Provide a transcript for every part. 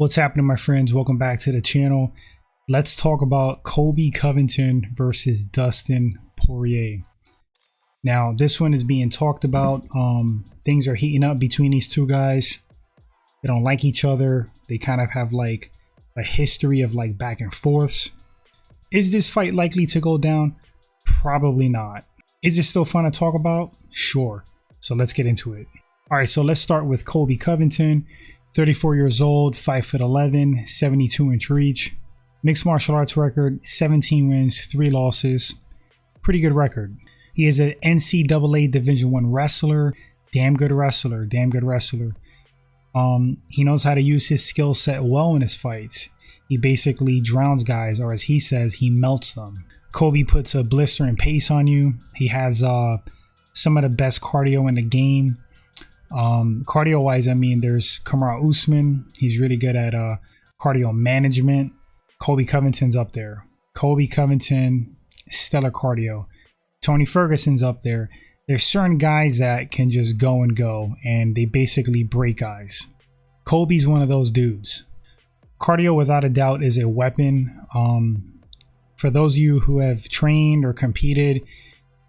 What's happening, my friends? Welcome back to the channel. Let's talk about Colby Covington versus Dustin Poirier. Now, this one is being talked about. Things are heating up between these two guys. They don't like each other. They kind of have like a history of like back and forths. Is this fight likely to go down? Probably not. Is it still fun to talk about? Sure. So let's get into it. All right, so let's start with Colby Covington. 34 years old, 5'11", 72-inch reach. Mixed martial arts record, 17 wins, 3 losses. Pretty good record. He is an NCAA Division I wrestler. Damn good wrestler, damn good wrestler. He knows how to use his skill set well in his fights. He basically drowns guys, or as he says, he melts them. Colby puts a blistering pace on you. He has some of the best cardio in the game. Cardio wise, I mean, there's Kamaru Usman. He's really good at cardio management. Colby Covington's up there. Colby Covington, stellar cardio. Tony Ferguson's up there. There's certain guys that can just go and go, and they basically break guys. Colby's one of those dudes. Cardio, without a doubt, is a weapon. For those of you who have trained or competed,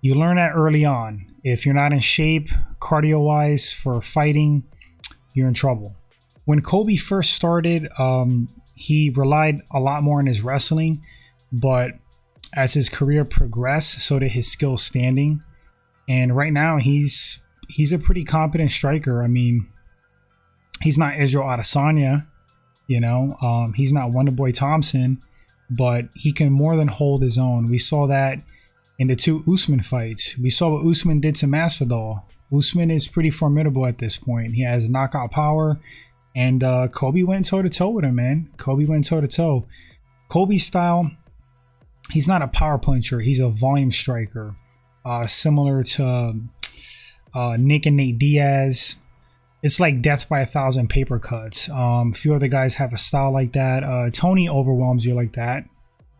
you learn that early on. If you're not in shape, cardio-wise, for fighting, you're in trouble. When Colby first started, he relied a lot more on his wrestling, but as his career progressed, so did his skill standing. And right now, he's a pretty competent striker. I mean, he's not Israel Adesanya, you know, he's not Wonderboy Thompson, but he can more than hold his own. We saw that in the 2 Usman fights. We saw what Usman did to Masvidal. Usman is pretty formidable at this point. He has knockout power, and Colby went toe-to-toe with him, man. Colby went toe-to-toe. Colby's style, he's not a power puncher. He's a volume striker, similar to Nick and Nate Diaz. It's like death by 1,000 paper cuts. A few other guys have a style like that. Tony overwhelms you like that.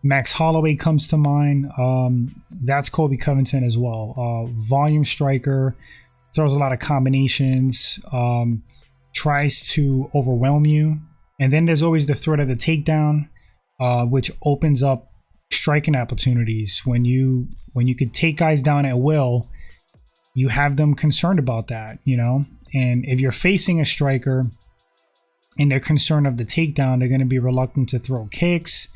Max Holloway comes to mind. That's Colby Covington as well. Volume striker, throws a lot of combinations, tries to overwhelm you. And then there's always the threat of the takedown, which opens up striking opportunities. When you could take guys down at will, you have them concerned about that, you know? And if you're facing a striker and they're concerned of the takedown, they're going to be reluctant to throw kicks.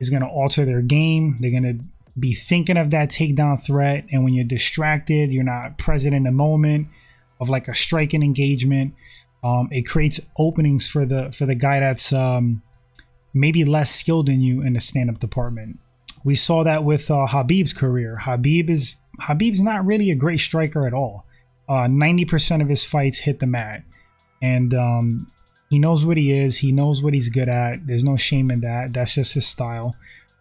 It's going to alter their game. They're going to be thinking of that takedown threat. And when you're distracted, you're not present in the moment of like a striking engagement. It creates openings for the guy that's maybe less skilled than you in the stand-up department. We saw that with Khabib's career. Khabib's not really a great striker at all. 90% of his fights hit the mat. And he knows what he is. He knows what he's good at. There's no shame in that. That's just his style.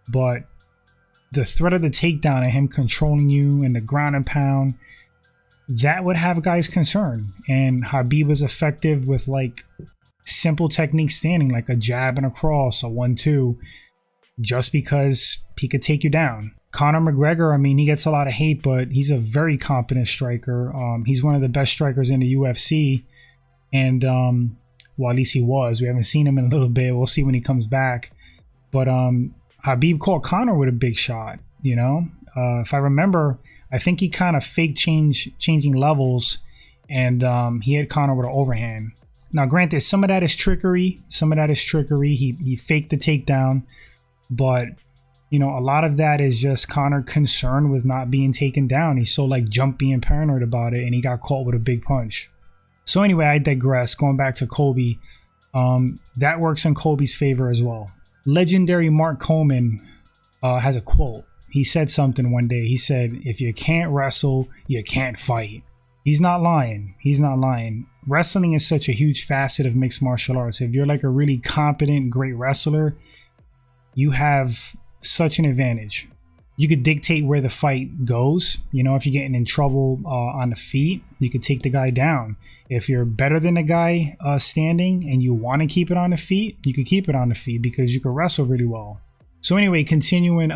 But the threat of the takedown and him controlling you and the ground and pound, that would have guys concerned. And Khabib was effective with like simple technique standing, like a jab and a cross, a 1-2, just because he could take you down. Conor McGregor, I mean, he gets a lot of hate, but he's a very competent striker. He's one of the best strikers in the UFC. And well, at least he was. We haven't seen him in a little bit. We'll see when he comes back. But Khabib caught Conor with a big shot, you know? If I remember, I think he kind of faked changing levels, and he hit Conor with an overhand. Now, granted, some of that is trickery. He faked the takedown. But, you know, a lot of that is just Conor concerned with not being taken down. He's so, like, jumpy and paranoid about it, and he got caught with a big punch. So anyway, I digress. Going back to Colby, that works in Colby's favor as well. Legendary Mark Coleman has a quote. He said something one day. He said, "If you can't wrestle, you can't fight." He's not lying. He's not lying. Wrestling is such a huge facet of mixed martial arts. If you're like a really competent, great wrestler, you have such an advantage. You could dictate where the fight goes. You know, if you're getting in trouble on the feet, you could take the guy down. If you're better than the guy standing and you want to keep it on the feet, you could keep it on the feet because you could wrestle really well. So anyway, continuing,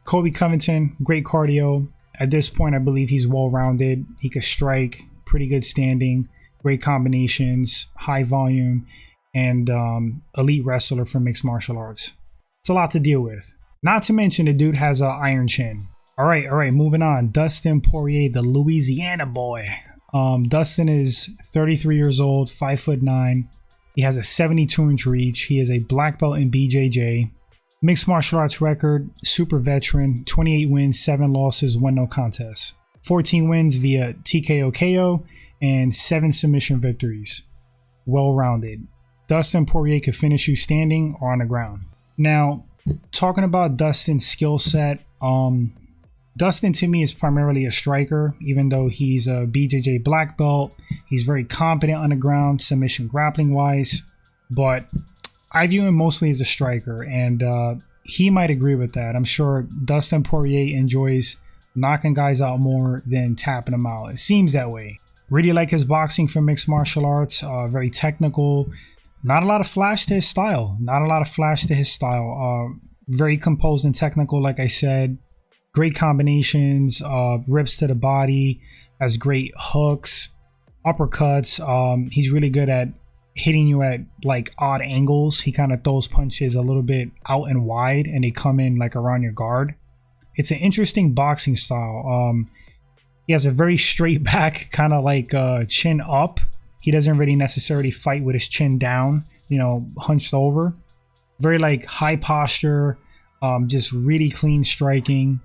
Colby Covington, great cardio. At this point, I believe he's well-rounded. He could strike, pretty good standing, great combinations, high volume. and elite wrestler for mixed martial arts. It's a lot to deal with. Not to mention the dude has an iron chin. All right, moving on. Dustin Poirier, the Louisiana boy. Dustin is 33 years old, 5'9". He has a 72-inch reach. He is a black belt in BJJ. Mixed martial arts record, super veteran, 28 wins, 7 losses, 1 no contest. 14 wins via TKO KO and 7 submission victories. Well-rounded. Dustin Poirier could finish you standing or on the ground. Now, talking about Dustin's skill set, Dustin to me is primarily a striker, even though he's a BJJ black belt. He's very competent on the ground, submission grappling wise, but I view him mostly as a striker, and he might agree with that. I'm sure Dustin Poirier enjoys knocking guys out more than tapping them out. It seems that way. Really like his boxing for mixed martial arts, very technical. Not a lot of flash to his style. Very composed and technical, like I said. Great combinations, rips to the body, has great hooks, uppercuts. He's really good at hitting you at like odd angles. He kind of throws punches a little bit out and wide, and they come in like around your guard. It's an interesting boxing style. He has a very straight back, kind of like chin up. He doesn't really necessarily fight with his chin down, hunched over. Very like high posture, just really clean striking.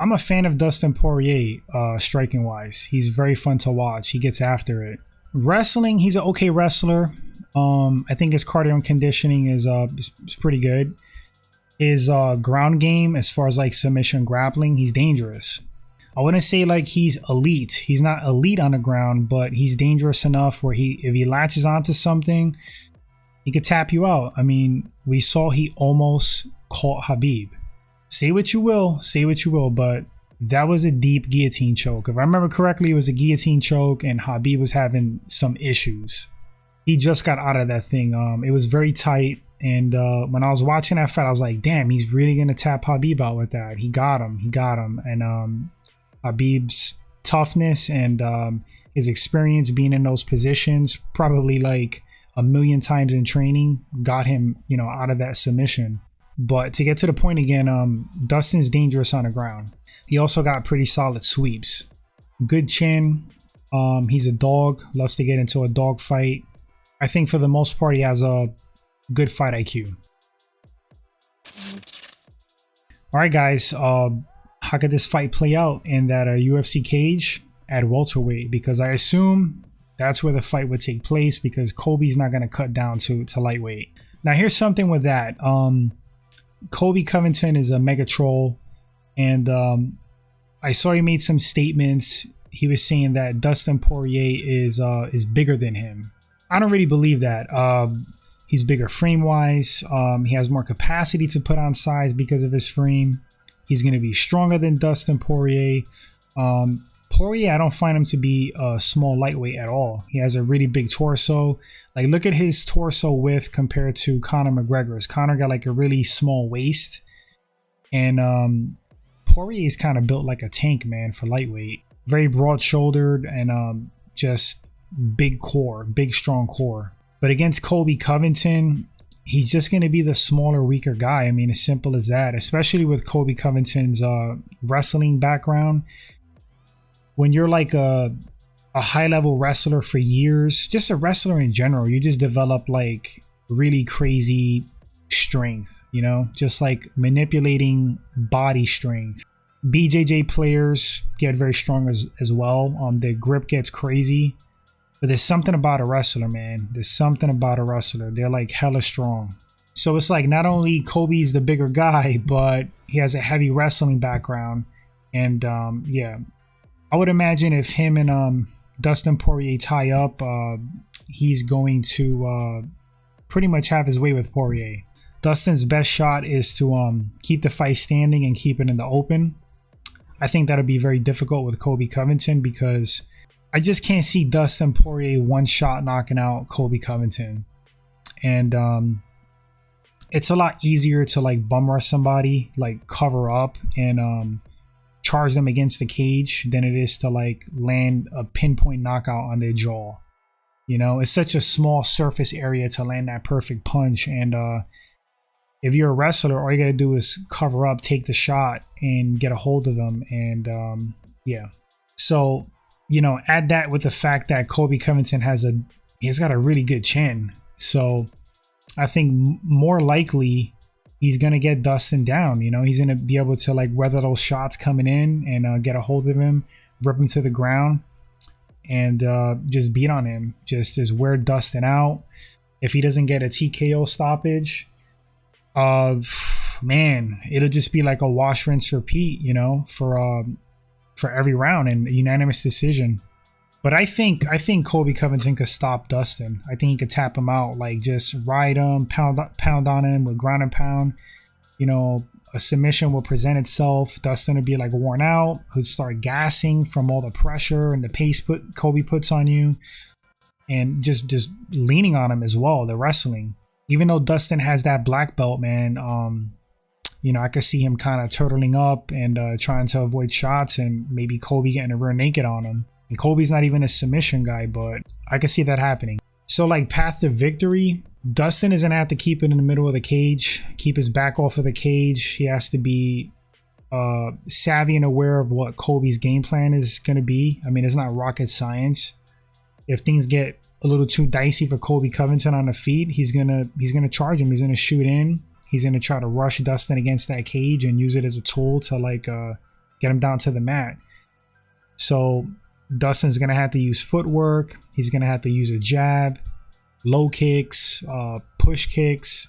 I'm a fan of Dustin Poirier, striking wise. He's very fun to watch. He gets after it. Wrestling, he's an okay wrestler. I think his cardio and conditioning is pretty good. His ground game, as far as like submission grappling, he's dangerous. I wouldn't say like he's elite. He's not elite on the ground, but he's dangerous enough where if he latches onto something, he could tap you out. I mean, we saw he almost caught Khabib. Say what you will, but that was a deep guillotine choke. If I remember correctly, it was a guillotine choke, and Khabib was having some issues. He just got out of that thing. It was very tight, and when I was watching that fight, I was like, damn, he's really gonna tap Khabib out with that. He got him, and Khabib's toughness and his experience being in those positions, probably like a million times in training, got him, out of that submission. But to get to the point again, Dustin's dangerous on the ground. He also got pretty solid sweeps. Good chin. He's a dog. Loves to get into a dog fight. I think for the most part, he has a good fight IQ. All right, guys. How could this fight play out in that UFC cage at welterweight? Because I assume that's where the fight would take place, because Colby's not going to cut down to lightweight. Now, here's something with that. Colby Covington is a mega troll, and I saw he made some statements. He was saying that Dustin Poirier is bigger than him. I don't really believe that. He's bigger frame wise. He has more capacity to put on size because of his frame. He's going to be stronger than Dustin Poirier. Poirier, I don't find him to be a small lightweight at all. He has a really big torso. Like, look at his torso width compared to Conor McGregor's. Conor got like a really small waist. And Poirier is kind of built like a tank, man, for lightweight. Very broad-shouldered and just big core, big, strong core. But against Colby Covington, he's just going to be the smaller, weaker guy. I mean, as simple as that, especially with Colby Covington's wrestling background. When you're like a high-level wrestler for years, just a wrestler in general, you just develop like really crazy strength, just like manipulating body strength. BJJ players get very strong as well. Their grip gets crazy. But there's something about a wrestler, man. There's something about a wrestler. They're like hella strong. So it's like not only Colby's the bigger guy, but he has a heavy wrestling background. And yeah, I would imagine if him and Dustin Poirier tie up, he's going to pretty much have his way with Poirier. Dustin's best shot is to keep the fight standing and keep it in the open. I think that'll be very difficult with Colby Covington, because I just can't see Dustin Poirier one shot knocking out Colby Covington. And it's a lot easier to like bum rush somebody, like cover up and charge them against the cage, than it is to like land a pinpoint knockout on their jaw. You know, it's such a small surface area to land that perfect punch. And if you're a wrestler, all you gotta do is cover up, take the shot, and get a hold of them. And yeah. So, you know, add that with the fact that Colby Covington he's got a really good chin. So I think more likely he's going to get Dustin down. You know, he's going to be able to like weather those shots coming in and get a hold of him, rip him to the ground, and just beat on him. Just wear Dustin out. If he doesn't get a TKO stoppage, man, it'll just be like a wash, rinse, repeat, you know, for every round and a unanimous decision. But I think Colby Covington could stop Dustin. I think he could tap him out, like just ride him, pound on him with ground and pound. You know, a submission will present itself. Dustin would be like worn out. He'd start gassing from all the pressure and the pace Colby puts on you, and just leaning on him as well. The wrestling, even though Dustin has that black belt, man. You know, I could see him kind of turtling up and trying to avoid shots, and maybe Colby getting a rear naked on him. And Colby's not even a submission guy, but I can see that happening. So like path to victory, Dustin is going to have to keep it in the middle of the cage, keep his back off of the cage. He has to be savvy and aware of what Colby's game plan is going to be. I mean, it's not rocket science. If things get a little too dicey for Colby Covington on the feet, he's gonna charge him. He's going to shoot in. He's going to try to rush Dustin against that cage and use it as a tool to like get him down to the mat. So Dustin's going to have to use footwork. He's going to have to use a jab, low kicks, push kicks.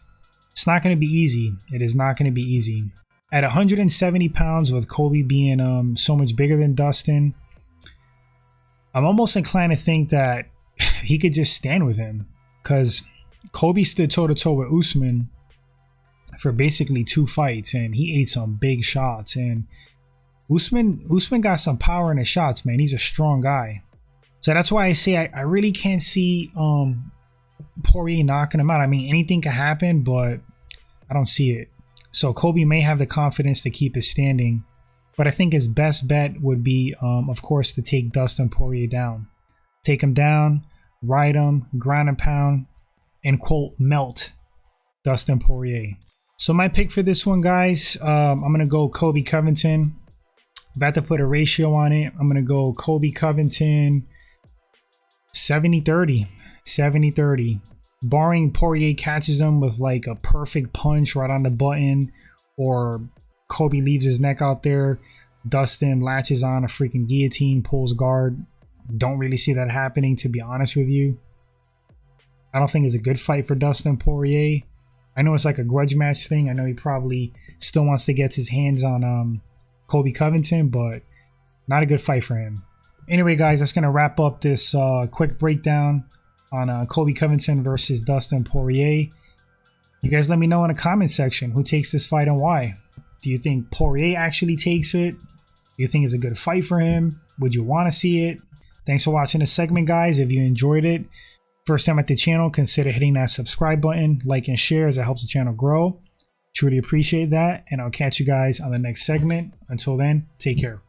It's not going to be easy. It is not going to be easy. At 170 pounds, with Colby being so much bigger than Dustin, I'm almost inclined to think that he could just stand with him, because Colby stood toe-to-toe with Usman for basically 2 fights, and he ate some big shots. And Usman got some power in his shots, man. He's a strong guy. So that's why I say I really can't see Poirier knocking him out. I mean, anything can happen, but I don't see it. So Colby may have the confidence to keep it standing, but I think his best bet would be, of course, to take Dustin Poirier down. Take him down, ride him, ground and pound, and quote, melt Dustin Poirier. So my pick for this one, guys, I'm going to go Colby Covington. About to put a ratio on it. I'm going to go Colby Covington 70-30. 70-30. Barring Poirier catches him with like a perfect punch right on the button, or Colby leaves his neck out there, Dustin latches on a freaking guillotine, pulls guard. Don't really see that happening, to be honest with you. I don't think it's a good fight for Dustin Poirier. I know it's like a grudge match thing. I know he probably still wants to get his hands on Colby Covington, but not a good fight for him. Anyway, guys, that's going to wrap up this quick breakdown on Colby Covington versus Dustin Poirier. You guys let me know in the comment section who takes this fight and why. Do you think Poirier actually takes it? Do you think it's a good fight for him? Would you want to see it? Thanks for watching this segment, guys. If you enjoyed it, first time at the channel, consider hitting that subscribe button, like and share, as it helps the channel grow. Truly appreciate that, and I'll catch you guys on the next segment. Until then, take care.